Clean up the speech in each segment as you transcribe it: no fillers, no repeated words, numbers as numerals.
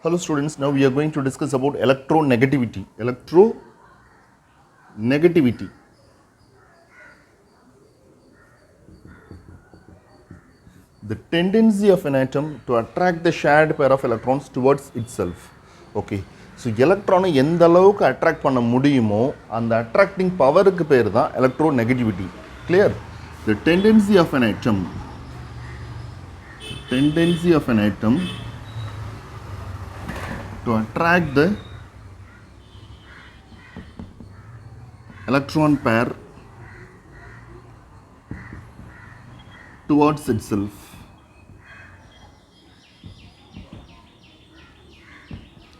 Hello students, now we are going to discuss about electronegativity. Electronegativity. The tendency of an atom to attract the shared pair of electrons towards itself. Okay. So electron எந்த அளவுக்கு attract பண்ண முடியுமோ அந்த attracting powerக்கு பேர் தான் electronegativity. Clear? The tendency of an atom to attract the electron pair towards itself.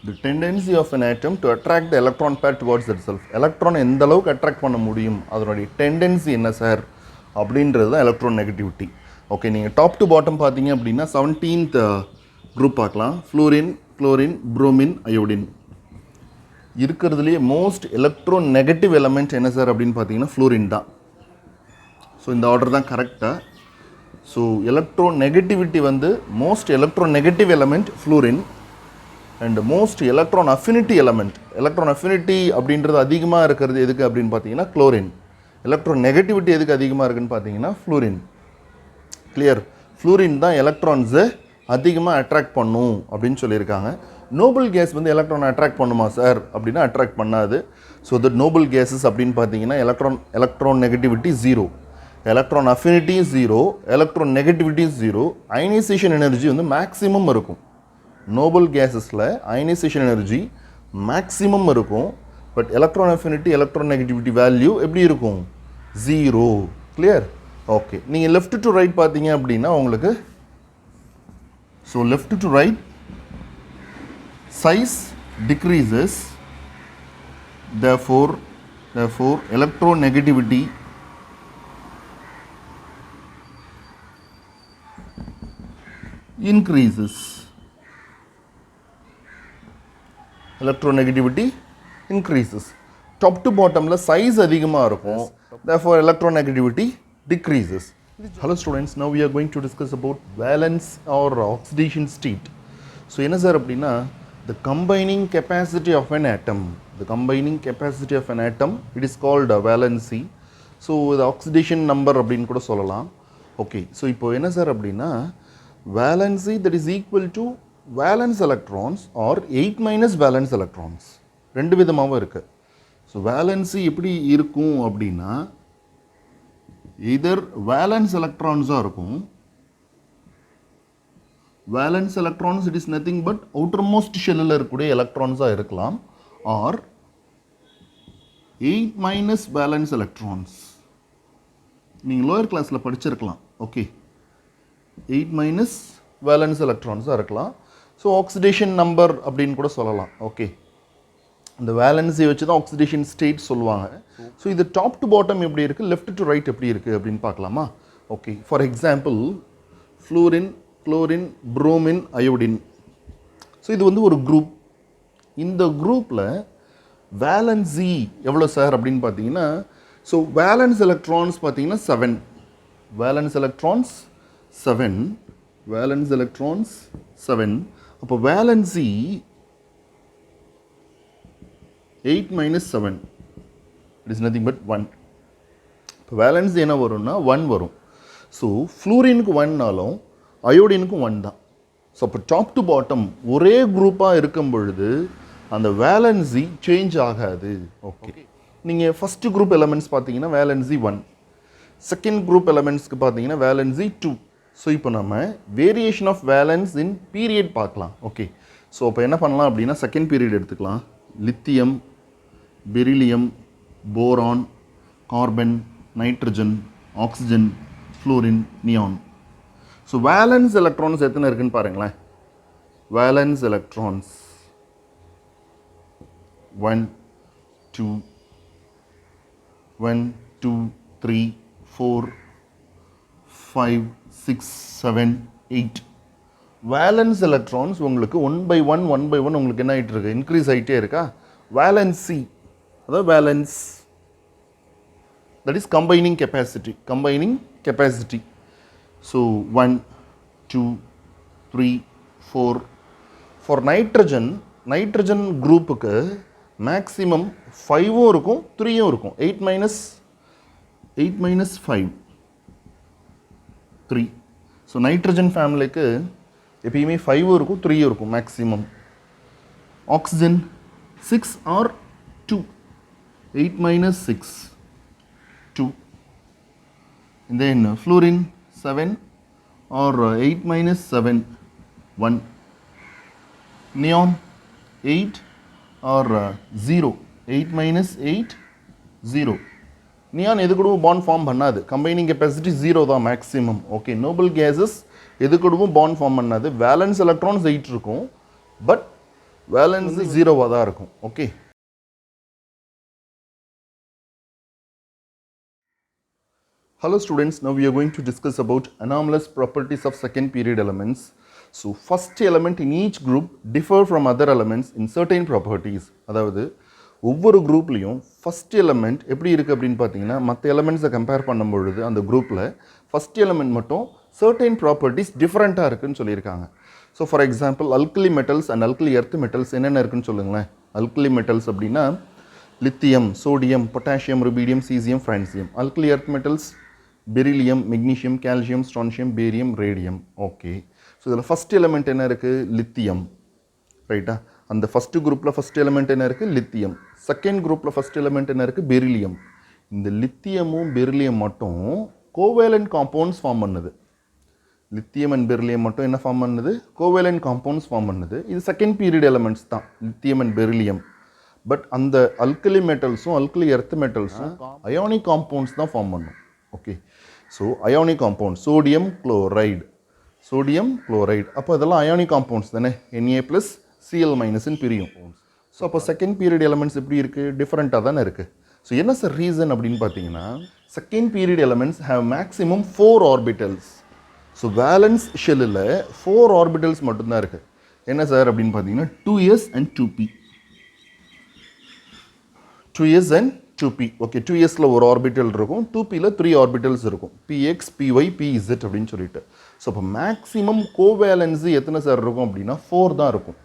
The tendency of an atom to attract the electron pair towards itself. Electron எந்த அளவுக்கு attract பண்ண முடியும் அதனுடைய tendency என்ன சார் அப்படின்றது தான் electronegativity. ஓகே, நீங்கள் top to bottom பார்த்தீங்க அப்படின்னா 17th குரூப் பார்க்கலாம். Fluorine, chlorine, bromine, iodine. இருக்கிறதுலேயே மோஸ்ட் எலக்ட்ரோநெகட்டிவ் எலமெண்ட் என்ன சார் அப்படின்னு பார்த்தீங்கன்னா ஃப்ளூரின் தான். ஸோ இந்த ஆர்டர் தான் கரெக்டாக. ஸோ எலக்ட்ரோநெகட்டிவிட்டி வந்து most electronegative element fluorine and most electron affinity element. Electron affinity அப்படின்றது அதிகமாக இருக்கிறது எதுக்கு அப்படின்னு பார்த்தீங்கன்னா குளோரின். எலக்ட்ரோநெகட்டிவிட்டி எதுக்கு அதிகமாக இருக்குன்னு பார்த்தீங்கன்னா ஃப்ளூரின். கிளியர்? ஃப்ளூரின் தான் எலக்ட்ரான்ஸை அதிகமாக அட்ராக்ட் பண்ணும் அப்படின்னு சொல்லியிருக்காங்க. நோபல் கேஸ் வந்து எலக்ட்ரான் அட்ராக்ட் பண்ணுமா சார் அப்படின்னா அட்ராக்ட் பண்ணாது. ஸோ தட் நோபல் கேஸஸ் அப்படின்னு பார்த்தீங்கன்னா electron negativity 0, electron affinity 0, electron negativity 0. Ionisation energy வந்து மேக்ஸிமம் இருக்கும். நோபல் கேஸஸில் அயனைசேஷன் எனர்ஜி மேக்ஸிமம் இருக்கும். But electron affinity, electron negativity value எப்படி இருக்கும்? 0. கிளியர்? ஓகே, நீங்கள் லெஃப்ட் டு ரைட் பார்த்தீங்க அப்படின்னா உங்களுக்கு so left to right size decreases, therefore electronegativity increases. Electronegativity increases. Top to bottom la size அதிகமாக இருக்கும். Therefore electronegativity decreases. Hello students, now we are going to discuss about valence or oxidation state. So என்ன sir அப்படின்னா the combining capacity of an atom. The combining capacity of an atom, it is called valency. So the oxidation number அப்படின்னு கூட சொல்லலாம். Okay, so இப்போ என்ன sir அப்படின்னா valency that is equal to valence electrons or 8 minus valence electrons. ரெண்டு விதமாகவும் இருக்குது. So valency எப்படி இருக்கும் அப்படின்னா either valence electrons-ஆக இருக்கும். valence electrons, it is nothing but outermost shell-ல இருக்கக்கூடிய electrons-ஆக இருக்கலாம், or 8 minus valence electrons. நீங்கள் லோயர் கிளாஸில் படிச்சிருக்கலாம். ஓகே, 8 minus valence electrons-ஆக இருக்கலாம். ஸோ ஆக்சிடேஷன் நம்பர் அப்படின்னு கூட சொல்லலாம். ஓகே, இந்த வேலன்ஸை வச்சு தான் ஆக்சிடேஷன் ஸ்டேட் சொல்லுவாங்க. ஸோ இது டாப் டு பாட்டம் எப்படி இருக்குது, லெஃப்ட் டு ரைட் எப்படி இருக்குது அப்படின்னு பார்க்கலாமா? Okay, for example fluorine, chlorine, bromine, iodine. So இது வந்து ஒரு குரூப். இந்த குரூப்பில் வேலன்சி எவ்வளோ சார் அப்படின்னு பார்த்தீங்கன்னா, ஸோ வேலன்ஸ் எலக்ட்ரான்ஸ் பார்த்தீங்கன்னா 7. Valence electrons 7. Valence electrons 7. அப்போ valency 8 minus 7, it is nothing but 1. இப்போ வேலன்சி என்ன வரும்னா 1 வரும். ஸோ ஃப்ளூரினுக்கு 1னாலும் அயோடினுக்கும் 1 தான். ஸோ அப்போ டாப் டு பாட்டம் ஒரே குரூப்பாக இருக்கும் பொழுது அந்த வேலன்சி சேஞ்ச் ஆகாது. ஓகே, நீங்கள் ஃபஸ்ட்டு குரூப் எலமெண்ட்ஸ் பார்த்தீங்கன்னா வேலன்சி 1, செகண்ட் குரூப் எலமெண்ட்ஸ்க்கு பார்த்தீங்கன்னா வேலன்சி 2. ஸோ இப்போ நம்ம variation of valence in period பார்க்கலாம். ஓகே, ஸோ அப்போ என்ன பண்ணலாம் அப்படின்னா செகண்ட் பீரியட் எடுத்துக்கலாம். Lithium, beryllium, boron, carbon, nitrogen, oxygen, fluorine, neon. So valence electrons எத்தனை இருக்குன்னு பாருங்களேன். Valence electrons 1 2 3 4 5 6 7 8. வேலன்ஸ் எலக்ட்ரான்ஸ் உங்களுக்கு 1 by 1 உங்களுக்கு என்ன ஆகிட்டு இருக்கு, இன்க்ரீஸ் ஆகிட்டே இருக்கா. வேலன்சி அதாவது valence, that is combining capacity. So 1 2 3 4 for nitrogen குரூப்புக்கு மேக்ஸிமம் 5 இருக்கும் 3 இருக்கும். 8 minus 5 3. ஸோ நைட்ரஜன் ஃபேமிலிக்கு எப்பயுமே 5 இருக்கும் 3 இருக்கும் maximum. Oxygen 6 or 2. 8 minus 6 2. And then fluorine 7 or 8 minus 7 1. Neon 8 or 0. 8 minus 8 0. Neon எது கூடவும் பாண்ட் ஃபார்ம் பண்ணாது. கம்பைனிங் கெப்பாசிட்டி 0 தான் மேக்ஸிமம். ஓகே, நோபல் கேஸஸ் எது கூடவும் பாண்ட் ஃபார்ம் பண்ணாது. வேலன்ஸ் எலக்ட்ரான்ஸ் 8 இருக்கும், பட் வேலன்ஸ் 0வாக தான் இருக்கும். Okay, hello students, now we are going to discuss about anomalous properties of second period elements. So first element in each group differ from other elements in certain properties. அதாவது ஒவ்வொரு குரூப்லேயும் first element எப்படி இருக்குது அப்படின்னு பார்த்தீங்கன்னா, மற்ற எலமெண்ட்ஸை compare பண்ணும்பொழுது அந்த குரூப்பில் ஃபஸ்ட் எலமெண்ட் மட்டும் சர்டைன் ப்ராப்பர்ட்டிஸ் டிஃப்ரெண்ட்டாக இருக்குதுன்னு சொல்லியிருக்காங்க. So for example alkali metals and alkali earth metals என்னென்ன இருக்குன்னு சொல்லுங்களேன். அல்கலி மெட்டல்ஸ் அப்படின்னா lithium, sodium, potassium, rubidium, caesium, francium. Alkali earth metals beryllium, magnesium, calcium, strontium, barium, radium. Okay, so இதில் first element என்ன இருக்குது? லித்தியம். ரைட்டா? அந்த first குரூப்பில் ஃபஸ்ட் எலமெண்ட் என்ன இருக்குது? லித்தியம். செகண்ட் குரூப்பில் ஃபஸ்ட் எலமெண்ட் என்ன இருக்குது? பெரிலியம். இந்த லித்தியமும் பெரிலியம் மட்டும் கோவேலண்ட் காம்பவுண்ட்ஸ் ஃபார்ம் பண்ணுது. லித்தியம் அண்ட் பெரிலியம் மட்டும் என்ன ஃபார்ம் பண்ணுது? கோவேலண்ட் காம்பவுண்ட்ஸ் ஃபார்ம் பண்ணுது. இது செகண்ட் பீரியட் எலமெண்ட்ஸ் தான், லித்தியம் அண்ட் பெரிலியம். பட் அந்த அல்கலி மெட்டல்ஸும் அல்கலி எர்த் மெட்டல்ஸும் அயானிக் காம்பவுண்ட்ஸ் தான் ஃபார்ம் பண்ணும். Okay, so ionic compound sodium chloride, அப்போ இதெல்லாம் அயானிக் காம்பவுண்ட்ஸ் தானே. Na+Cl- ன்னு பிரியும். ஸோ அப்போ செகண்ட் பீரியட் எலமெண்ட்ஸ் எப்படி இருக்குது? டிஃப்ரெண்ட்டாக தானே இருக்குது. ஸோ என்ன சார் ரீசன் அப்படின்னு பார்த்தீங்கன்னா, second period elements have maximum 4 orbitals. So valence ஷெல்லில் 4 ஆர்பிட்டல்ஸ் மட்டும்தான் இருக்குது. என்ன சார் அப்படின்னு பார்த்தீங்கன்னா 2s and 2p. 2s and 2p. Okay, 2sல ஒரு ஆர்பிட்டல் இருக்கும், 2pல 3 ஆர்பிட்டல்ஸ் இருக்கும். px, py, pz அப்படின்னு சொல்லிட்டு. ஸோ அப்போ மேக்ஸிமம் கோவேலன்சி எத்தனை சார் இருக்கும் அப்படின்னா 4 தான் இருக்கும்.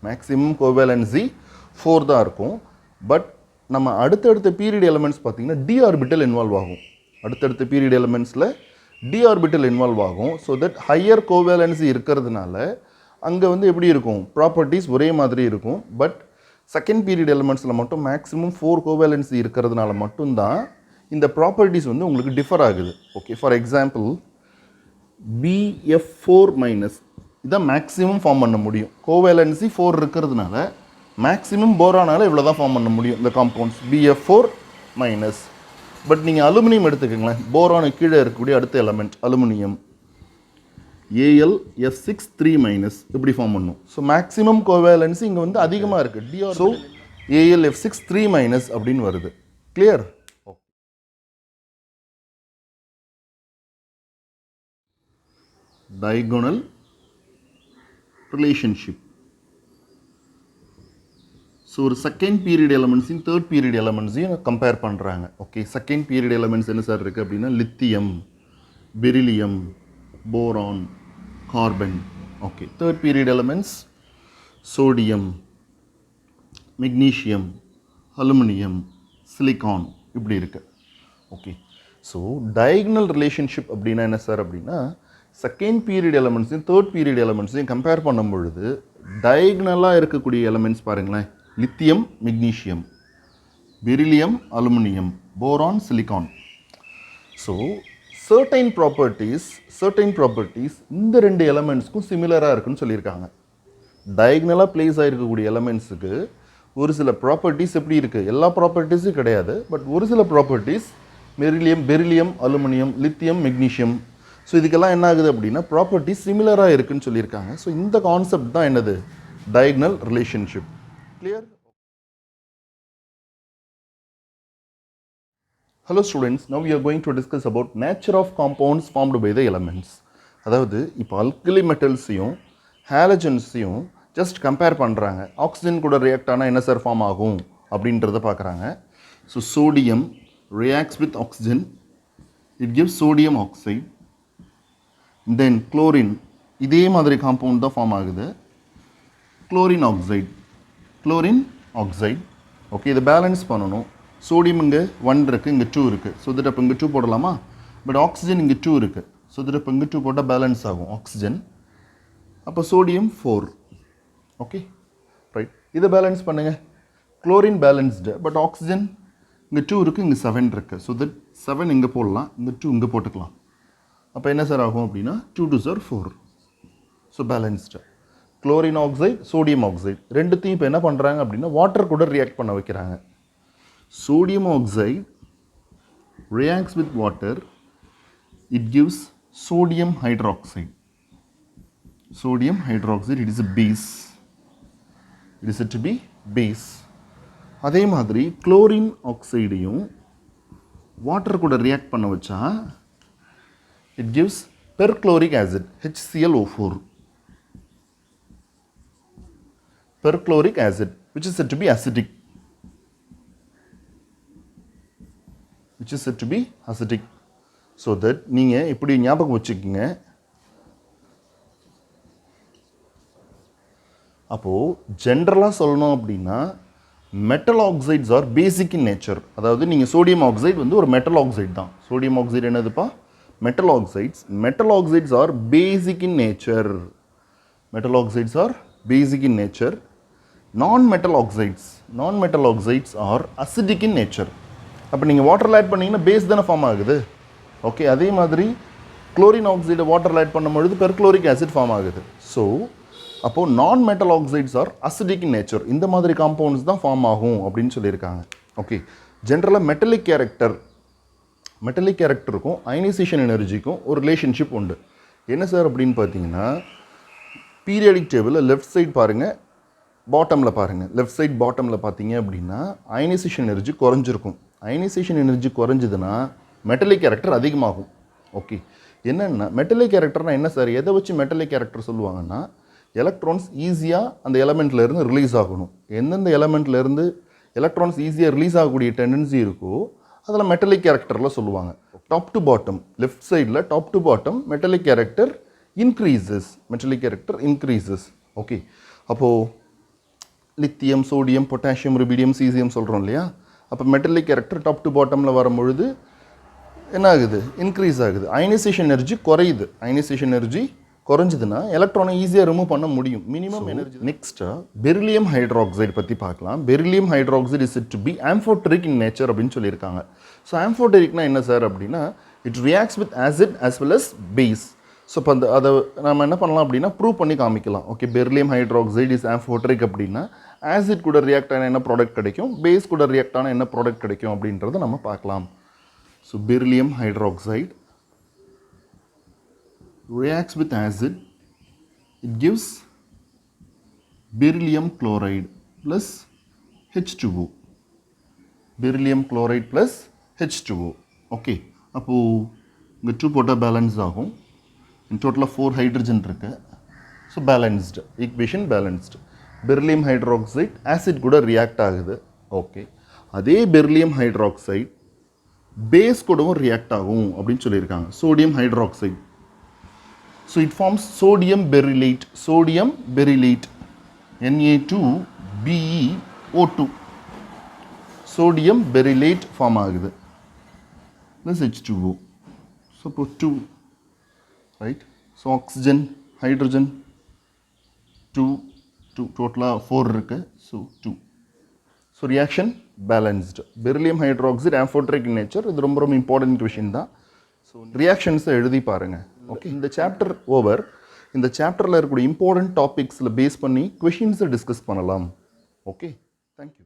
மேக்ஸிமம் கோவேலன்சி 4 தான் இருக்கும். பட் நம்ம அடுத்தடுத்த பீரியட் எலமெண்ட்ஸ் பார்த்தீங்கன்னா டி ஆர்பிட்டல் இன்வால்வ் ஆகும். அடுத்தடுத்த பீரியட் எலமெண்ட்ஸில் டி ஆர்பிட்டல் இன்வால்வ் ஆகும். ஸோ தட் ஹையர் கோவேலன்சி இருக்கிறதுனால அங்கே வந்து எப்படி இருக்கும்? ப்ராப்பர்ட்டிஸ் ஒரே மாதிரி இருக்கும். பட் செகண்ட் பீரியட் எலமெண்ட்ஸில் மட்டும் மேக்ஸிமம் 4 கோவேலன்சி இருக்கிறதுனால மட்டும்தான் இந்த ப்ராப்பர்ட்டிஸ் வந்து உங்களுக்கு டிஃபர் ஆகுது. ஓகே, ஃபார் எக்ஸாம்பிள் BF4- இதான் மேக்ஸிமம் ஃபார்ம் பண்ண முடியும். கோவேலன்சி 4 இருக்கிறதுனால மேக்ஸிமம் போரானால் இவ்வளோ தான் ஃபார்ம் பண்ண முடியும் இந்த காம்பவுண்ட்ஸ் BF4-. பட் நீங்கள் அலுமினியம் எடுத்துக்கோங்களேன். போரானுக்கு கீழே இருக்கக்கூடிய அடுத்த எலமெண்ட் அலுமினியம் AlF6-3- இப்படி ஃபார்ம் பண்ணும். ஸோ மேக்ஸிமம் கோவேலன்சி இங்கே வந்து அதிகமாக இருக்குது. டிஆர் ஸோ AlF6-3- அப்படின்னு வருது. கிளியர்? diagonal relationship. ஸோ ஒரு செகண்ட் பீரியட் எலமெண்ட்ஸையும் தேர்ட் பீரியட் எலமெண்ட்ஸையும் கம்பேர் பண்ணுறாங்க. ஓகே, செகண்ட் பீரியட் எலமெண்ட்ஸ் என்ன சார் இருக்குது அப்படின்னா lithium, beryllium, boron, carbon. Okay, third period elements sodium, magnesium, aluminium, silicon இப்படி இருக்குது. ஓகே, ஸோ டயகனல் ரிலேஷன்ஷிப் அப்படின்னா என்ன சார் அப்படின்னா, செகண்ட் பீரியட் எலமெண்ட்ஸையும் தேர்ட் பீரியட் எலமெண்ட்ஸையும் கம்பேர் பண்ணும் பொழுது டயகனலாக இருக்கக்கூடிய எலமெண்ட்ஸ் பாருங்களேன். Lithium, magnesium, beryllium, aluminium, boron, silicon. So certain properties இந்த 2 எலமெண்ட்ஸ்க்கும் சிமிலராக இருக்குன்னு சொல்லியிருக்காங்க. டயகனலாக பிளேஸ் ஆகிருக்கக்கூடிய எலமெண்ட்ஸுக்கு ஒரு சில ப்ராப்பர்ட்டிஸ் எப்படி இருக்குது? எல்லா ப்ராப்பர்ட்டிஸும் கிடையாது, பட் ஒரு சில properties beryllium, aluminium, lithium, magnesium. So இதுக்கெல்லாம் என்ன ஆகுது அப்படின்னா ப்ராப்பர்ட்டிஸ் சிமிலராக இருக்குன்னு சொல்லியிருக்காங்க. ஸோ இந்த கான்செப்ட் தான் என்னது? Diagonal relationship. Clear? Hello students, now we are going to discuss about nature of compounds formed by the elements. அதாவது இப்போ அல்கலி மெட்டல்ஸையும் ஹாலஜன்ஸையும் ஜஸ்ட் கம்பேர் பண்ணுறாங்க. ஆக்சிஜன் கூட ரியாக்ட் ஆனால் என்ன சார் ஃபார்ம் ஆகும் அப்படின்றத பார்க்குறாங்க. So sodium reacts with oxygen, it gives sodium oxide. Then chlorine இதே மாதிரி காம்பவுண்ட் தான் ஃபார்ம் ஆகுது. chlorine oxide. ஓகே, இதை பேலன்ஸ் பண்ணணும். சோடியம் இங்கே 1 இருக்குது, இங்கே 2 இருக்குது. ஸோ தட் அப்போ இங்கே 2 போடலாமா? பட் ஆக்சிஜன் இங்கே 2 இருக்குது. ஸோ தட் அப்போ இங்கே 2 போட்டால் பேலன்ஸ் ஆகும் ஆக்சிஜன். அப்போ சோடியம் 4. ஓகே ரைட், இதை பேலன்ஸ் பண்ணுங்கள். குளோரின் பேலன்ஸ்டு, பட் ஆக்சிஜன் இங்கே 2 இருக்குது, இங்கே 7 இருக்குது. ஸோ தட் 7 இங்கே போடலாம், இங்கே 2 இங்கே போட்டுக்கலாம். அப்போ என்ன சார் ஆகும் அப்படின்னா 2 2 sir 4. So balanced. Chlorine oxide, sodium oxide ரெண்டுத்தையும் இப்போ என்ன பண்ணுறாங்க அப்படின்னா வாட்டர் கூட ரியாக்ட் பண்ண வைக்கிறாங்க. Sodium oxide reacts with water, it gives sodium hydroxide. Sodium hydroxide, it is a base. It is said to be base. அதே மாதிரி குளோரின் ஆக்சைடையும் வாட்டர் கூட ரியாக்ட் பண்ண வச்சா it gives perchloric acid, HClO4. Perchloric acid, which is said to be acidic. So that நீங்கள் இப்படி ஞாபகம் வச்சுக்கோங்க. அப்போது ஜென்ரலாக சொல்லணும் அப்படின்னா metal oxides are basic in nature. அதாவது நீங்கள் சோடியம் ஆக்சைடு வந்து ஒரு மெட்டல் ஆக்சைடு தான். சோடியம் ஆக்சைடு என்னதுப்பா? Metal oxides. Metal oxides are basic in nature. Metal oxides are basic in nature. non-metal oxides are acidic in nature. அப்போ நீங்கள் வாட்டரில் add பண்ணிங்கன்னா பேஸ் தானே ஃபார்ம் ஆகுது. ஓகே, அதே மாதிரி குளோரின் ஆக்சைடை வாட்டரில் ஆட் பண்ணும்பொழுது பெர்க்ளோரிக் ஆசிட் ஃபார்ம் ஆகுது. ஸோ அப்போது non-metal oxides are acidic in nature. இந்த மாதிரி காம்பவுண்ட்ஸ் தான் ஃபார்ம் ஆகும் அப்படின்னு சொல்லியிருக்காங்க. ஓகே, ஜென்ரலாக மெட்டலிக் கேரக்டருக்கும் அயனைசேஷன் எனர்ஜிக்கும் ஒரு ரிலேஷன்ஷிப் உண்டு. என்ன சார் அப்படின்னு பார்த்தீங்கன்னா பீரியாடிக் டேபிளில் லெஃப்ட் சைட் பாருங்கள், பாட்டமில் பாருங்கள். லெஃப்ட் சைட் பாட்டமில் பார்த்தீங்க அப்படின்னா அயனைசேஷன் எனர்ஜி குறைஞ்சிருக்கும். அயனைசேஷன் எனர்ஜி குறைஞ்சதுன்னா மெட்டலிக் கேரக்டர் அதிகமாகும். ஓகே, என்னென்னா மெட்டலிக் கேரக்டர்னால் என்ன சார்? எதை வச்சு மெட்டலிக் கேரக்டர் சொல்லுவாங்கன்னா எலக்ட்ரான்ஸ் ஈஸியாக அந்த எலமெண்ட்லேருந்து ரிலீஸ் ஆகணும். எந்தெந்த எலமெண்ட்லேருந்து எலக்ட்ரான்ஸ் ஈஸியாக ரிலீஸ் ஆகக்கூடிய டெண்டன்சி இருக்கோ அதில் மெட்டலிக் கேரக்டரில் சொல்லுவாங்க. டாப் டு பாட்டம், லெஃப்ட் சைடில் top to bottom metallic character increases. Okay, அப்போது lithium, sodium, potassium, rubidium, caesium சொல்கிறோம் இல்லையா? அப்போ மெட்டலிக் கேரக்டர் டாப் டு பாட்டமில் வரும்பொழுது என்ன ஆகுது? இன்க்ரீஸ் ஆகுது. அயனைசேஷன் எனர்ஜி குறையுது. அயனைசேஷன் எனர்ஜி குறைஞ்சதுன்னா எலக்ட்ரானை ஈஸியாக ரிமூவ் பண்ண முடியும். Minimum energy. Next beryllium hydroxide பற்றி பார்க்கலாம். Beryllium hydroxide is to be amphoteric in nature அப்படின்னு சொல்லியிருக்காங்க. ஸோ ஆம்ஃபோட்டரிக்னா என்ன சார் அப்படின்னா it reacts with acid as well as base. So இப்போ அதை நம்ம என்ன பண்ணலாம் அப்படின்னா ப்ரூவ் பண்ணி காமிக்கலாம். Okay, beryllium hydroxide is amphoteric அப்படின்னா ஆசிட் கூட ரியாக்ட் ஆன என்ன ப்ராடக்ட் கிடைக்கும், பேஸ் கூட ரியாக்ட் ஆன என்ன ப்ராடக்ட் கிடைக்கும் அப்படின்றத நம்ம பார்க்கலாம். So beryllium hydroxide reacts with acid, it gives beryllium chloride plus H2O. Beryllium chloride plus H2O. Okay, அப்போது இங்கே 2 போட்டால் பேலன்ஸ் ஆகும். இன் டோட்டலாக 4 ஹைட்ரஜன் இருக்கு. So balanced equation balanced. Beryllium hydroxide acid கூட ரியாக்ட் ஆகுது. ஓகே, அதே பெரிலியம் ஹைட்ராக்சைடு பேஸ் கூடவும் ரியாக்ட் ஆகும் அப்படின்னு சொல்லியிருக்காங்க. Sodium hydroxide. So it forms sodium berylate, Na2BeO2. Sodium berylate form ஆகுது. Plus H2O. So 2, right? So oxygen, hydrogen, 2 total 4 இருக்கு. So 2. So reaction balanced. Beryllium hydroxide amphoteric in nature. இது ரொம்ப important question தான். So ரியாக்ஷன்ஸை எழுதி பாருங்கள். Okay, இந்த chapter over. இந்த சாப்டரில் இருக்கக்கூடிய இம்பார்ட்டன்ட் டாபிக்ஸில் பேஸ் பண்ணி கொஷின்ஸை டிஸ்கஸ் பண்ணலாம். Okay, thank you.